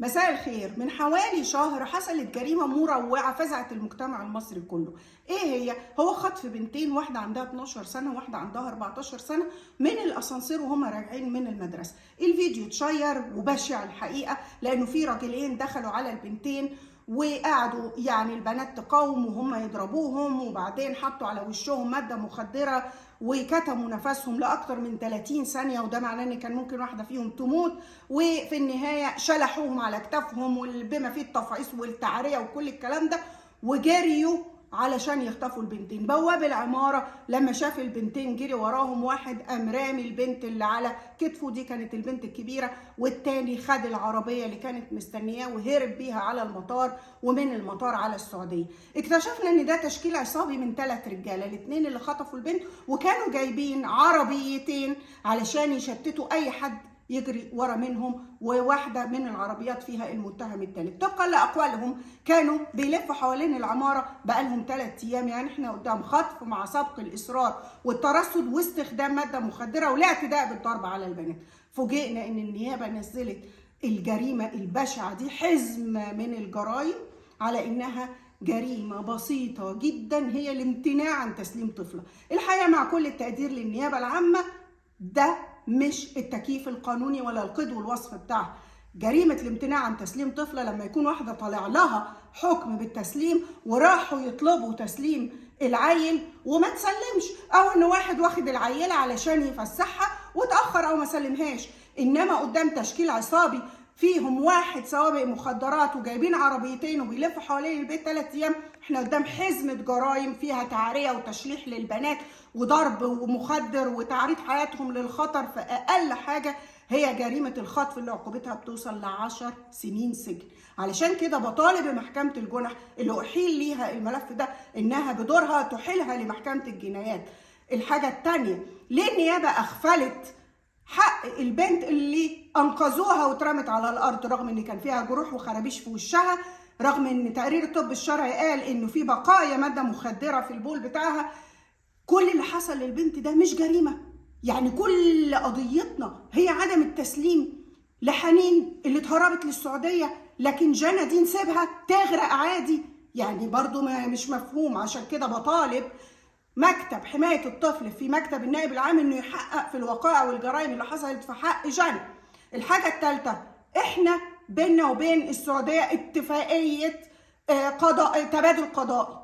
مساء الخير. من حوالي شهر حصلت جريمة مروعة فزعت المجتمع المصري كله. ايه هو خطف بنتين، واحدة عندها 12 سنة وواحدة عندها 14 سنة، من الاسانسير وهم راجعين من المدرسة. الفيديو اتشير وبشع الحقيقة، لانه في راجلين دخلوا على البنتين وقعدوا البنات تقاوم وهم يضربوهم، وبعدين حطوا على وشهم مادة مخدرة وكتموا نفسهم لاكتر من 30 ثانيه، وده معناه ان كان ممكن واحده فيهم تموت. وفي النهايه شلحوهم على كتافهم بما فيه التفعيص والتعريه وكل الكلام ده، وجريوا علشان يخطفوا البنتين. بواب العماره لما شاف البنتين جري وراهم، واحد قام رامي البنت اللي على كتفه، دي كانت البنت الكبيره، والتاني خد العربيه اللي كانت مستنياه وهرب بيها على المطار، ومن المطار على السعوديه. اكتشفنا ان ده تشكيل عصابي من 3 رجاله، الاثنين اللي خطفوا البنت، وكانوا جايبين عربيتين علشان يشتتوا اي حد يجري ورا منهم، وواحده من العربيات فيها المتهم الثالث. طبقا لاقوالهم كانوا بيلفوا حوالين العماره بقالهم 3 ايام، يعني احنا قدام خطف مع سبق الاصرار والترصد واستخدام ماده مخدره والاعتداء بالضرب على البنات. فوجئنا ان النيابه نزلت الجريمه البشعه دي حزم من الجرائم على انها جريمه بسيطه جدا، هي الامتناع عن تسليم طفله. الحقيقه مع كل التقدير للنيابه العامه، ده مش التكييف القانوني ولا القيد والوصف بتاعها. جريمه الامتناع عن تسليم طفله لما يكون واحده طالع لها حكم بالتسليم وراحوا يطلبوا تسليم العيل وما تسلمش، او ان واحد واخد العيله علشان يفسحها وتاخر او ما سلمهاش. انما قدام تشكيل عصابي فيهم واحد سوابق مخدرات وجايبين عربيتين وبيلفوا حوالين البيت 3 ايام، احنا قدام حزمه جرائم فيها تعريه وتشليح للبنات وضرب ومخدر وتعريض حياتهم للخطر. فاقل حاجه هي جريمه الخطف اللي عقوبتها بتوصل ل10 سنين سجن. علشان كده بطالب بمحكمه الجنح اللي احيل ليها الملف ده انها بدورها تحيلها لمحكمه الجنايات. الحاجه الثانيه، ليه النيابه اغفلت حق البنت اللي انقذوها واترمت على الارض رغم ان كان فيها جروح وخرابيش في وشها، رغم ان تقرير الطب الشرعي قال انه في بقايا ماده مخدره في البول بتاعها؟ كل اللي حصل للبنت ده مش جريمه؟ يعني كل قضيتنا هي عدم التسليم لحنين اللي اتهربت للسعوديه، لكن جنى دي نسيبها تغرق عادي؟ يعني برضو مش مفهوم. عشان كده بطالب مكتب حماية الطفل في مكتب النائب العام انه يحقق في الوقائع والجرائم اللي حصلت في حق جنى. الحاجة الثالثة، احنا بيننا وبين السعودية اتفاقية تبادل قضائي.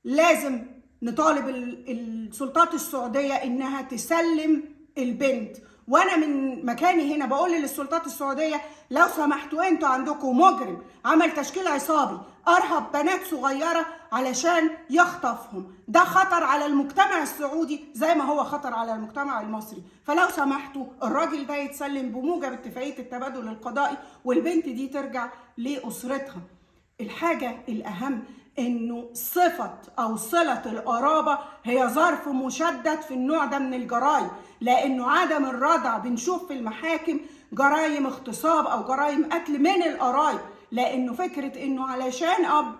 لازم نطالب السلطات السعودية انها تسلم البنت. وانا من مكاني هنا بقول للسلطات السعودية، لو سمحتوا انتوا عندكم مجرم عمل تشكيل عصابي ارهب بنات صغيرة علشان يخطفهم، ده خطر على المجتمع السعودي زي ما هو خطر على المجتمع المصري. فلو سمحتوا الراجل ده يتسلم بموجب اتفاقية التبادل القضائي والبنت دي ترجع لأسرتها. الحاجة الأهم انه صفة او صلة القرابة هي ظرف مشدد في النوع ده من الجرائم، لانه عدم الردع بنشوف في المحاكم جرائم اغتصاب او جرائم قتل من القرايب، لانه فكرة انه علشان اب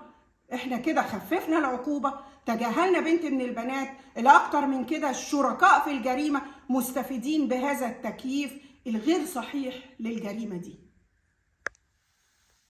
احنا كده خففنا العقوبة تجاهلنا بنت من البنات. الاكتر من كده الشركاء في الجريمة مستفيدين بهذا التكييف الغير صحيح للجريمة دي.